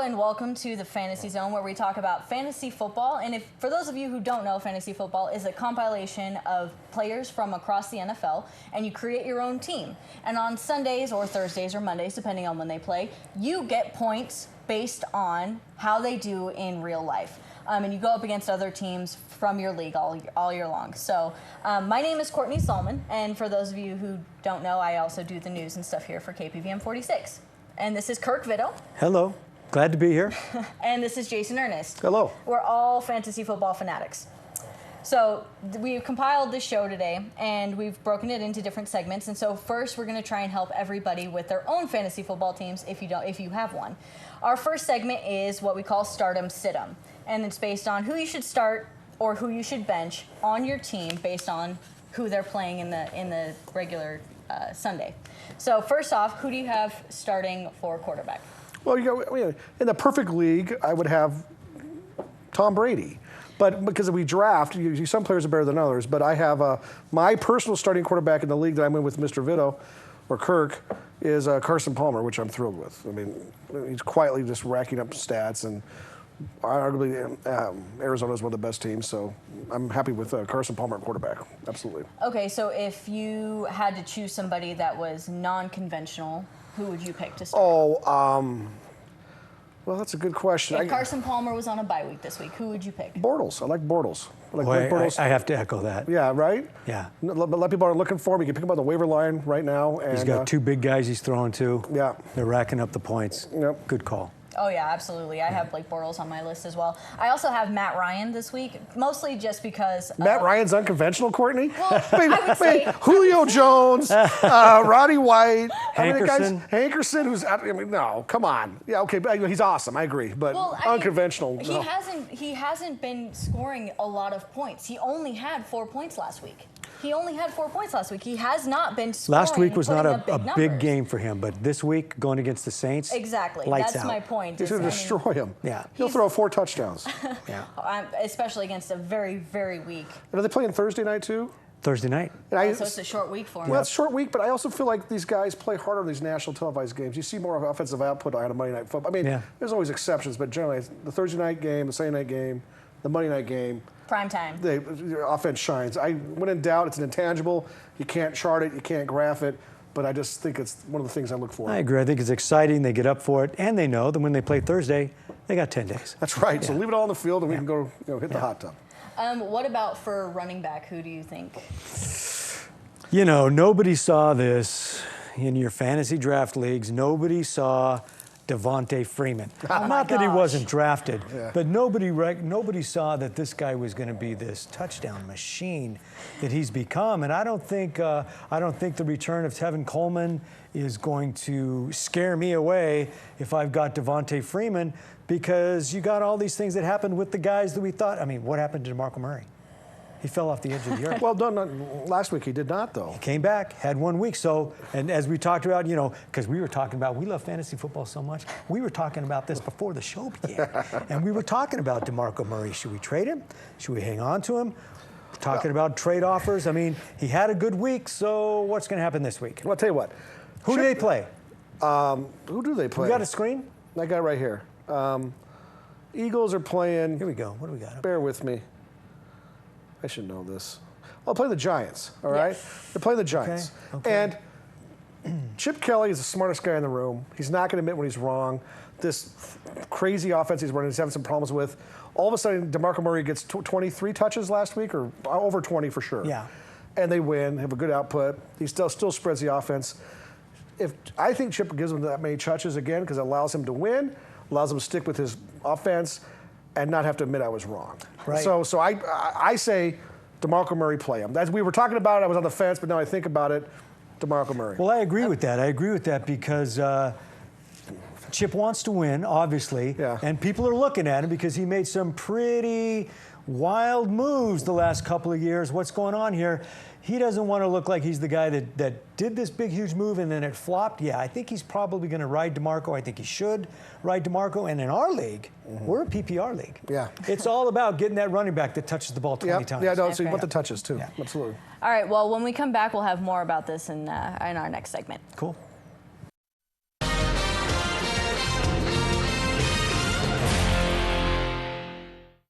and welcome to the Fantasy Zone, where we talk about fantasy football. And for those of you who don't know, fantasy football is a compilation of players from across the NFL, and you create your own team. And on Sundays or Thursdays or Mondays, depending on when they play, you get points based on how they do in real life. And you go up against other teams from your league all year long. So my name is Courtney Salmon, and for those of you who don't know, I also do the news and stuff here for KPVM 46. And this is Kirk Vitto. Hello. Glad to be here. And this is Jason Earnest. Hello. We're all fantasy football fanatics. So we've compiled this show today, and we've broken it into different segments. And so first, we're going to try and help everybody with their own fantasy football teams if you have one. Our first segment is what we call Stardom Situm, and it's based on who you should start or who you should bench on your team based on who they're playing in the regular Sunday. So first off, who do you have starting for quarterback? Well, in the perfect league, I would have Tom Brady. But because we draft, some players are better than others. But I have my personal starting quarterback in the league that I'm in with Mr. Vitto, or Kirk, is Carson Palmer, which I'm thrilled with. I mean, he's quietly just racking up stats, and arguably Arizona is one of the best teams. So I'm happy with Carson Palmer at quarterback. Absolutely. Okay, so if you had to choose somebody that was non-conventional, who would you pick to start? Well, that's a good question. If Carson Palmer was on a bye week this week, who would you pick? Bortles. I like Bortles. I have to echo that. Yeah, right? Yeah. Let people are looking for him. You can pick him on the waiver line right now. And, he's got two big guys he's throwing to. Yeah. They're racking up the points. Yep. Good call. Oh, yeah, absolutely. I have Blake Bortles on my list as well. I also have Matt Ryan this week, mostly just because... Matt Ryan's unconventional, Courtney? Well, I would say... Julio Jones, Roddy White... Hankerson. who's... no, come on. Yeah, okay, but he's awesome. I agree. But unconventional, he hasn't been scoring a lot of points. He only had 4 points last week. He has not been scoring. Last week was not a big numbers. game for him, but this week, going against the Saints, exactly. Lights That's out. my point. He's going to destroy him. Yeah. He'll throw 4 touchdowns. Yeah. Especially against a very, very weak. And are they playing Thursday night, too? Thursday night. So it's a short week for him. Well, it's a short week, but I also feel like these guys play harder in these national televised games. You see more offensive output on a Monday Night Football. I mean, there's always exceptions, but generally, the Thursday night game, the Sunday night game, the Monday night game. Prime time. The offense shines. When in doubt, it's an intangible. You can't chart it, you can't graph it, but I just think it's one of the things I look for. I agree. I think it's exciting. They get up for it, and they know that when they play Thursday, they got 10 days. That's right. Yeah. So leave it all on the field, and we can go hit the hot tub. What about for running back? Who do you think? Nobody saw this in your fantasy draft leagues. Nobody saw Devontae Freeman. Not that he wasn't drafted, but nobody saw that this guy was going to be this touchdown machine that he's become. And I don't think the return of Tevin Coleman is going to scare me away if I've got Devontae Freeman, because you got all these things that happened with the guys that we thought. I mean, what happened to DeMarco Murray? He fell off the edge of the earth. Well, last week he did not, though. He came back, had 1 week. So, and as we talked about, because we were talking about, we love fantasy football so much, we were talking about this before the show began. And we were talking about DeMarco Murray. Should we trade him? Should we hang on to him? Talking about trade offers. I mean, he had a good week, so what's going to happen this week? Well, I'll tell you what. Who do they play? Who do they play? You got a screen? That guy right here. Eagles are playing. Here we go. What do we got? Bear with me. I should know this. I'll play the Giants, all right? They're playing the Giants. Okay. And Chip Kelly is the smartest guy in the room. He's not going to admit when he's wrong. This crazy offense he's running, he's having some problems with. All of a sudden, DeMarco Murray gets 23 touches last week, or over 20 for sure. Yeah. And they win, have a good output. He still spreads the offense. I think Chip gives him that many touches again because it allows him to win, allows him to stick with his offense, and not have to admit I was wrong. Right. So I say DeMarco Murray play him. As we were talking about it, I was on the fence, but now I think about it, DeMarco Murray. Well, I agree with that. I agree with that because Chip wants to win, obviously, and people are looking at him because he made some pretty wild moves the last couple of years. What's going on here? He doesn't want to look like he's the guy that did this big, huge move and then it flopped. Yeah, I think he's probably going to ride DeMarco. I think he should ride DeMarco. And in our league, we're a PPR league. Yeah. It's all about getting that running back that touches the ball 20 times. Yeah, no, so you want the touches too. Yeah. Absolutely. All right, well, when we come back, we'll have more about this in our next segment. Cool.